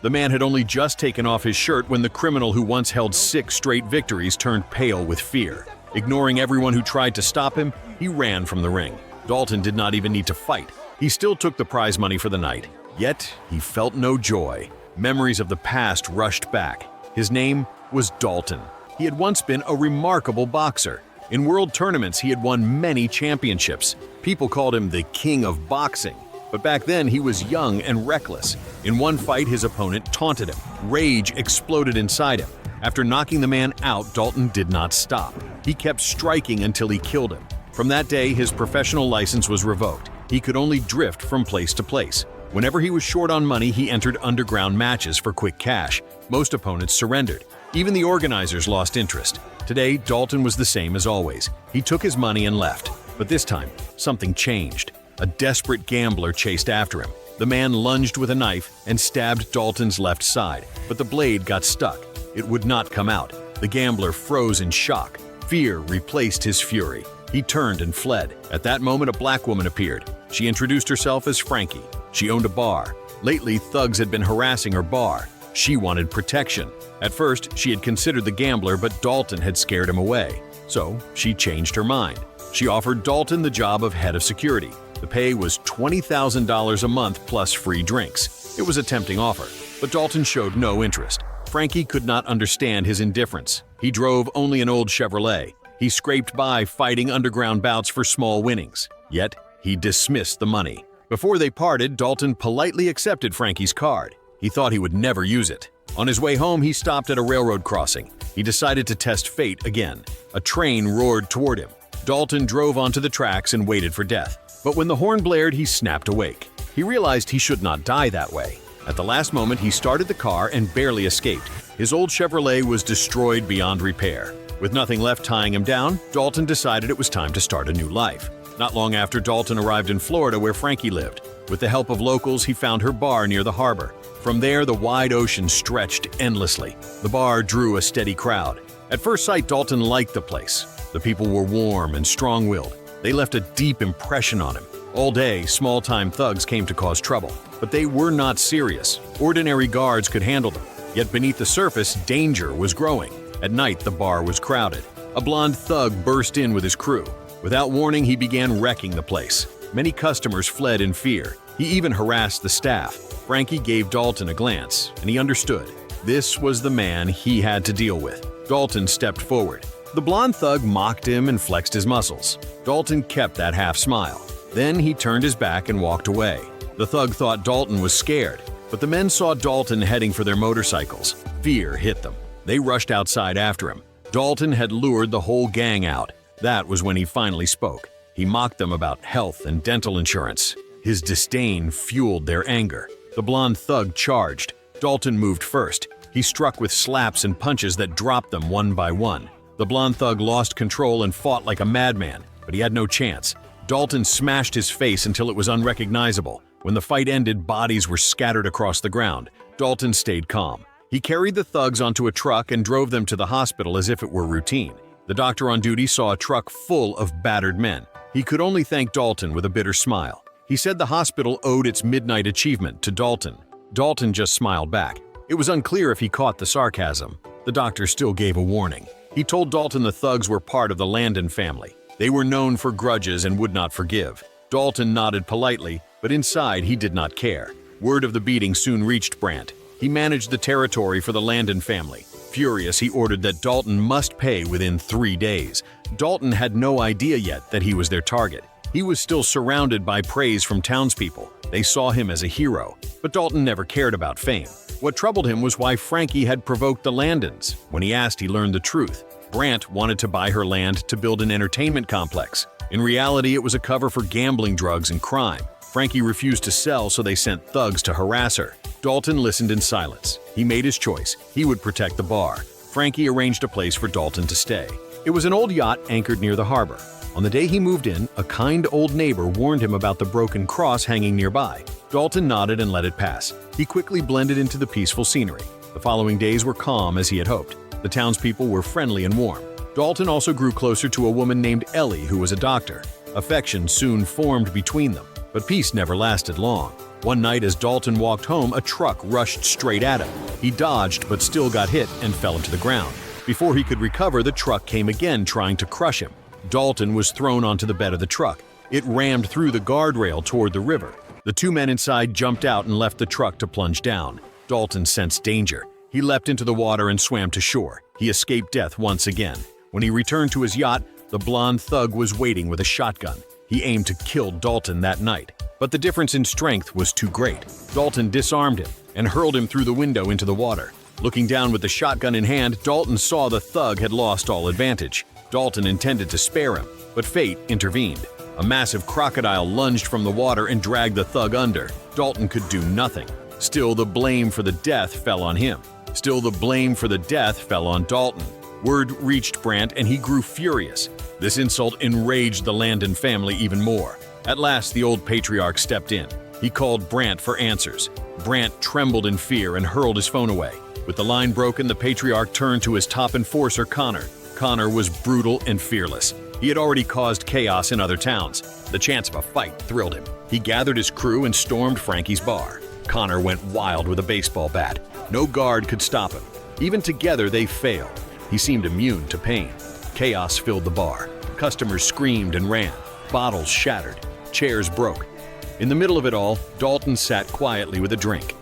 The man had only just taken off his shirt when the criminal who once held 6 straight victories turned pale with fear. Ignoring everyone who tried to stop him, he ran from the ring. Dalton did not even need to fight. He still took the prize money for the night. Yet, he felt no joy. Memories of the past rushed back. His name was Dalton. He had once been a remarkable boxer. In world tournaments, he had won many championships. People called him the king of boxing. But back then, he was young and reckless. In one fight, his opponent taunted him. Rage exploded inside him. After knocking the man out, Dalton did not stop. He kept striking until he killed him. From that day, his professional license was revoked. He could only drift from place to place. Whenever he was short on money, he entered underground matches for quick cash. Most opponents surrendered. Even the organizers lost interest. Today, Dalton was the same as always. He took his money and left. But this time, something changed. A desperate gambler chased after him. The man lunged with a knife and stabbed Dalton's left side, but the blade got stuck. It would not come out. The gambler froze in shock. Fear replaced his fury. He turned and fled. At that moment, a black woman appeared. She introduced herself as Frankie. She owned a bar. Lately, thugs had been harassing her bar. She wanted protection. At first, she had considered the gambler, but Dalton had scared him away. So, she changed her mind. She offered Dalton the job of head of security. The pay was $20,000 a month plus free drinks. It was a tempting offer, but Dalton showed no interest. Frankie could not understand his indifference. He drove only an old Chevrolet. He scraped by fighting underground bouts for small winnings. Yet, he dismissed the money. Before they parted, Dalton politely accepted Frankie's card. He thought he would never use it. On his way home, he stopped at a railroad crossing. He decided to test fate again. A train roared toward him. Dalton drove onto the tracks and waited for death. But when the horn blared, he snapped awake. He realized he should not die that way. At the last moment, he started the car and barely escaped. His old Chevrolet was destroyed beyond repair. With nothing left tying him down, Dalton decided it was time to start a new life. Not long after, Dalton arrived in Florida where Frankie lived. With the help of locals, he found her bar near the harbor. From there, the wide ocean stretched endlessly. The bar drew a steady crowd. At first sight, Dalton liked the place. The people were warm and strong-willed. They left a deep impression on him. All day, small-time thugs came to cause trouble. But they were not serious. Ordinary guards could handle them. Yet beneath the surface, danger was growing. At night, the bar was crowded. A blonde thug burst in with his crew. Without warning, he began wrecking the place. Many customers fled in fear. He even harassed the staff. Frankie gave Dalton a glance, and he understood. This was the man he had to deal with. Dalton stepped forward. The blonde thug mocked him and flexed his muscles. Dalton kept that half smile. Then he turned his back and walked away. The thug thought Dalton was scared, but the men saw Dalton heading for their motorcycles. Fear hit them. They rushed outside after him. Dalton had lured the whole gang out. That was when he finally spoke. He mocked them about health and dental insurance. His disdain fueled their anger. The blonde thug charged. Dalton moved first. He struck with slaps and punches that dropped them one by one. The blonde thug lost control and fought like a madman, but he had no chance. Dalton smashed his face until it was unrecognizable. When the fight ended, bodies were scattered across the ground. Dalton stayed calm. He carried the thugs onto a truck and drove them to the hospital as if it were routine. The doctor on duty saw a truck full of battered men. He could only thank Dalton with a bitter smile. He said the hospital owed its midnight achievement to Dalton. Dalton just smiled back. It was unclear if he caught the sarcasm. The doctor still gave a warning. He told Dalton the thugs were part of the Landon family. They were known for grudges and would not forgive. Dalton nodded politely, but inside he did not care. Word of the beating soon reached Brant. He managed the territory for the Landon family. Furious, he ordered that Dalton must pay within 3 days. Dalton had no idea yet that he was their target. He was still surrounded by praise from townspeople. They saw him as a hero, but Dalton never cared about fame. What troubled him was why Frankie had provoked the Landons. When he asked, he learned the truth. Brant wanted to buy her land to build an entertainment complex. In reality, it was a cover for gambling, drugs, and crime. Frankie refused to sell, so they sent thugs to harass her. Dalton listened in silence. He made his choice. He would protect the bar. Frankie arranged a place for Dalton to stay. It was an old yacht anchored near the harbor. On the day he moved in, a kind old neighbor warned him about the broken cross hanging nearby. Dalton nodded and let it pass. He quickly blended into the peaceful scenery. The following days were calm as he had hoped. The townspeople were friendly and warm. Dalton also grew closer to a woman named Ellie, who was a doctor. Affection soon formed between them, but peace never lasted long. One night as Dalton walked home, a truck rushed straight at him. He dodged but still got hit and fell into the ground. Before he could recover, the truck came again, trying to crush him. Dalton was thrown onto the bed of the truck. It rammed through the guardrail toward the river. The two men inside jumped out and left the truck to plunge down. Dalton sensed danger. He leapt into the water and swam to shore. He escaped death once again. When he returned to his yacht, the blonde thug was waiting with a shotgun. He aimed to kill Dalton that night, but the difference in strength was too great. Dalton disarmed him and hurled him through the window into the water. Looking down with the shotgun in hand, Dalton saw the thug had lost all advantage. Dalton intended to spare him, but fate intervened. A massive crocodile lunged from the water and dragged the thug under. Dalton could do nothing. Still, the blame for the death fell on him. Still, the blame for the death fell on Dalton. Word reached Brant and he grew furious. This insult enraged the Landon family even more. At last, the old patriarch stepped in. He called Brant for answers. Brant trembled in fear and hurled his phone away. With the line broken, the patriarch turned to his top enforcer, Connor. Connor was brutal and fearless. He had already caused chaos in other towns. The chance of a fight thrilled him. He gathered his crew and stormed Frankie's bar. Connor went wild with a baseball bat. No guard could stop him. Even together, they failed. He seemed immune to pain. Chaos filled the bar. Customers screamed and ran. Bottles shattered. Chairs broke. In the middle of it all, Dalton sat quietly with a drink.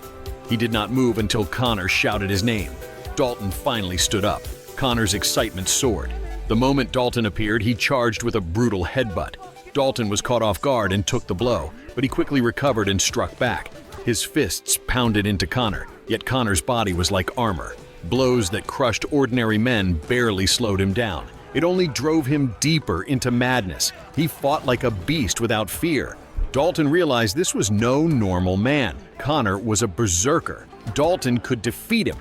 He did not move until Connor shouted his name. Dalton finally stood up. Connor's excitement soared. The moment Dalton appeared, he charged with a brutal headbutt. Dalton was caught off guard and took the blow, but he quickly recovered and struck back. His fists pounded into Connor, yet Connor's body was like armor. Blows that crushed ordinary men barely slowed him down. It only drove him deeper into madness. He fought like a beast without fear. Dalton realized this was no normal man. Connor was a berserker. Dalton could defeat him.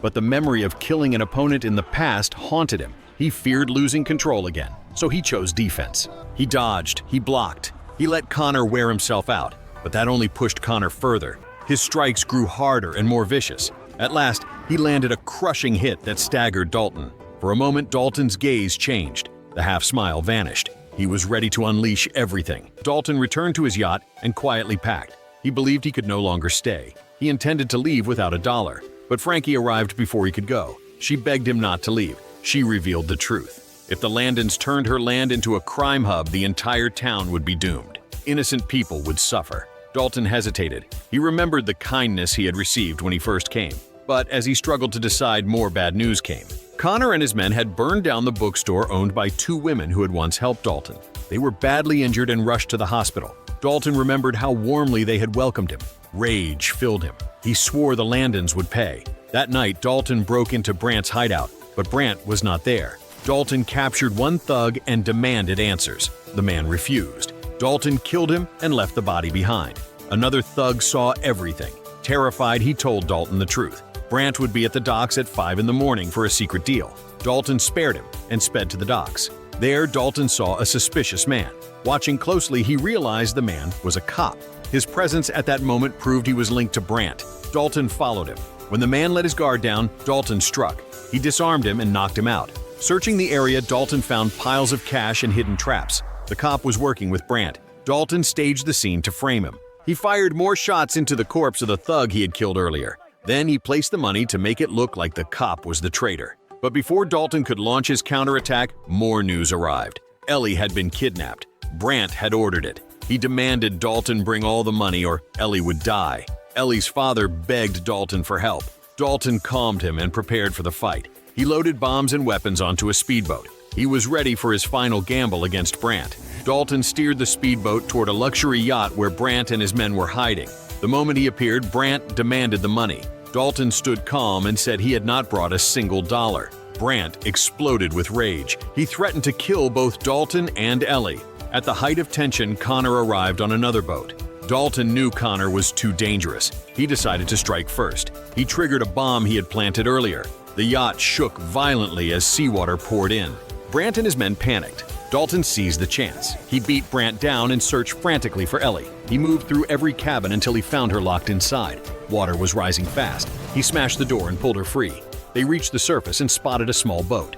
But the memory of killing an opponent in the past haunted him. He feared losing control again, so he chose defense. He dodged, he blocked, he let Connor wear himself out, but that only pushed Connor further. His strikes grew harder and more vicious. At last, he landed a crushing hit that staggered Dalton. For a moment, Dalton's gaze changed. The half-smile vanished. He was ready to unleash everything. Dalton returned to his yacht and quietly packed. He believed he could no longer stay. He intended to leave without $1, but Frankie arrived before he could go. She begged him not to leave. She revealed the truth. If the Landons turned her land into a crime hub, the entire town would be doomed. Innocent people would suffer. Dalton hesitated. He remembered the kindness he had received when he first came. But as he struggled to decide, more bad news came. Connor and his men had burned down the bookstore owned by two women who had once helped Dalton. They were badly injured and rushed to the hospital. Dalton remembered how warmly they had welcomed him. Rage filled him. He swore the Landons would pay. That night, Dalton broke into Brant's hideout, but Brant was not there. Dalton captured one thug and demanded answers. The man refused. Dalton killed him and left the body behind. Another thug saw everything. Terrified, he told Dalton the truth. Brant would be at the docks at 5 in the morning for a secret deal. Dalton spared him and sped to the docks. There, Dalton saw a suspicious man. Watching closely, he realized the man was a cop. His presence at that moment proved he was linked to Brant. Dalton followed him. When the man let his guard down, Dalton struck. He disarmed him and knocked him out. Searching the area, Dalton found piles of cash and hidden traps. The cop was working with Brant. Dalton staged the scene to frame him. He fired more shots into the corpse of the thug he had killed earlier. Then he placed the money to make it look like the cop was the traitor. But before Dalton could launch his counterattack, more news arrived. Ellie had been kidnapped. Brant had ordered it. He demanded Dalton bring all the money or Ellie would die. Ellie's father begged Dalton for help. Dalton calmed him and prepared for the fight. He loaded bombs and weapons onto a speedboat. He was ready for his final gamble against Brant. Dalton steered the speedboat toward a luxury yacht where Brant and his men were hiding. The moment he appeared, Brant demanded the money. Dalton stood calm and said he had not brought a single dollar. Brant exploded with rage. He threatened to kill both Dalton and Ellie. At the height of tension, Connor arrived on another boat. Dalton knew Connor was too dangerous. He decided to strike first. He triggered a bomb he had planted earlier. The yacht shook violently as seawater poured in. Brant and his men panicked. Dalton seized the chance. He beat Brant down and searched frantically for Ellie. He moved through every cabin until he found her locked inside. Water was rising fast. He smashed the door and pulled her free. They reached the surface and spotted a small boat.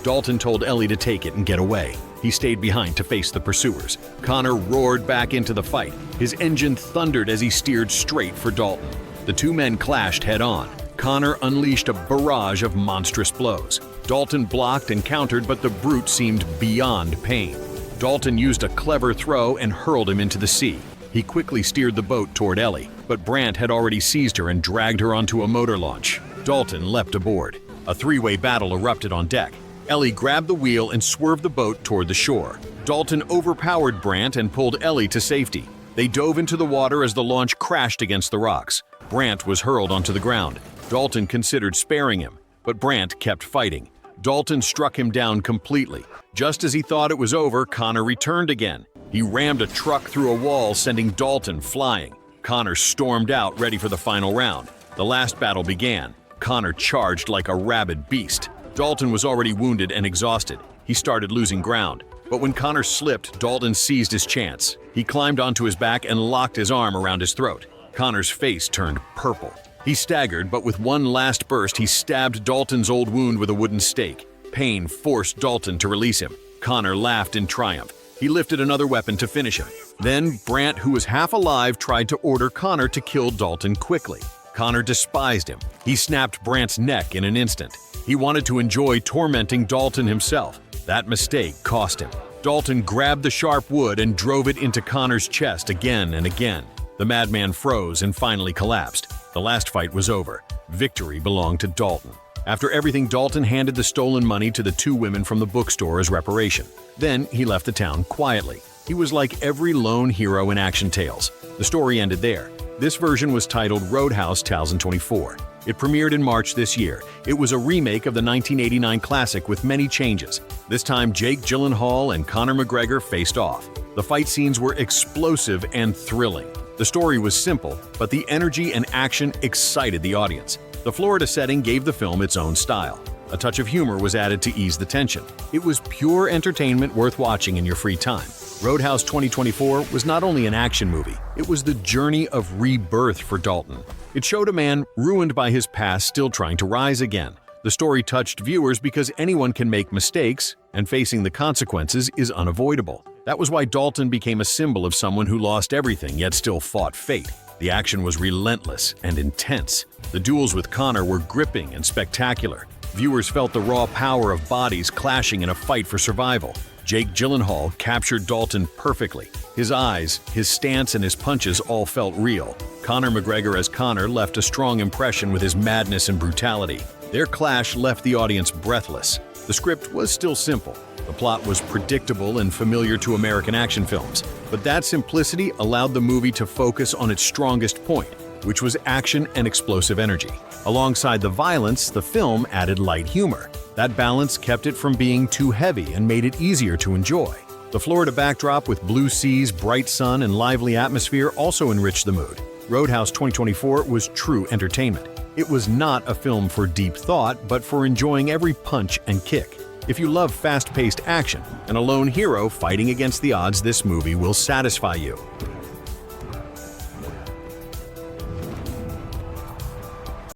Dalton told Ellie to take it and get away. He stayed behind to face the pursuers. Connor roared back into the fight. His engine thundered as he steered straight for Dalton. The two men clashed head-on. Connor unleashed a barrage of monstrous blows. Dalton blocked and countered, but the brute seemed beyond pain. Dalton used a clever throw and hurled him into the sea. He quickly steered the boat toward Ellie, but Brandt had already seized her and dragged her onto a motor launch. Dalton leapt aboard. A three-way battle erupted on deck. Ellie grabbed the wheel and swerved the boat toward the shore. Dalton overpowered Brandt and pulled Ellie to safety. They dove into the water as the launch crashed against the rocks. Brandt was hurled onto the ground. Dalton considered sparing him, but Brandt kept fighting. Dalton struck him down completely. Just as he thought it was over, Connor returned again. He rammed a truck through a wall, sending Dalton flying. Connor stormed out, ready for the final round. The last battle began. Connor charged like a rabid beast. Dalton was already wounded and exhausted. He started losing ground. But when Connor slipped, Dalton seized his chance. He climbed onto his back and locked his arm around his throat. Connor's face turned purple. He staggered, but with one last burst, he stabbed Dalton's old wound with a wooden stake. Pain forced Dalton to release him. Connor laughed in triumph. He lifted another weapon to finish him. Then Brandt, who was half alive, tried to order Connor to kill Dalton quickly. Connor despised him. He snapped Brandt's neck in an instant. He wanted to enjoy tormenting Dalton himself. That mistake cost him. Dalton grabbed the sharp wood and drove it into Connor's chest again and again. The madman froze and finally collapsed. The last fight was over. Victory belonged to Dalton. After everything, Dalton handed the stolen money to the two women from the bookstore as reparation. Then he left the town quietly. He was like every lone hero in action tales. The story ended there. This version was titled Roadhouse 2024. It premiered in March this year. It was a remake of the 1989 classic with many changes. This time, Jake Gyllenhaal and Conor McGregor faced off. The fight scenes were explosive and thrilling. The story was simple, but the energy and action excited the audience. The Florida setting gave the film its own style. A touch of humor was added to ease the tension. It was pure entertainment worth watching in your free time. Roadhouse 2024 was not only an action movie, it was the journey of rebirth for Dalton. It showed a man ruined by his past still trying to rise again. The story touched viewers because anyone can make mistakes, and facing the consequences is unavoidable. That was why Dalton became a symbol of someone who lost everything yet still fought fate. The action was relentless and intense. The duels with Connor were gripping and spectacular. Viewers felt the raw power of bodies clashing in a fight for survival. Jake Gyllenhaal captured Dalton perfectly. His eyes, his stance, and his punches all felt real. Conor McGregor as Connor left a strong impression with his madness and brutality. Their clash left the audience breathless. The script was still simple. The plot was predictable and familiar to American action films, but that simplicity allowed the movie to focus on its strongest point, which was action and explosive energy. Alongside the violence, the film added light humor. That balance kept it from being too heavy and made it easier to enjoy. The Florida backdrop with blue seas, bright sun, and lively atmosphere also enriched the mood. Roadhouse 2024 was true entertainment. It was not a film for deep thought, but for enjoying every punch and kick. If you love fast-paced action and a lone hero fighting against the odds, this movie will satisfy you.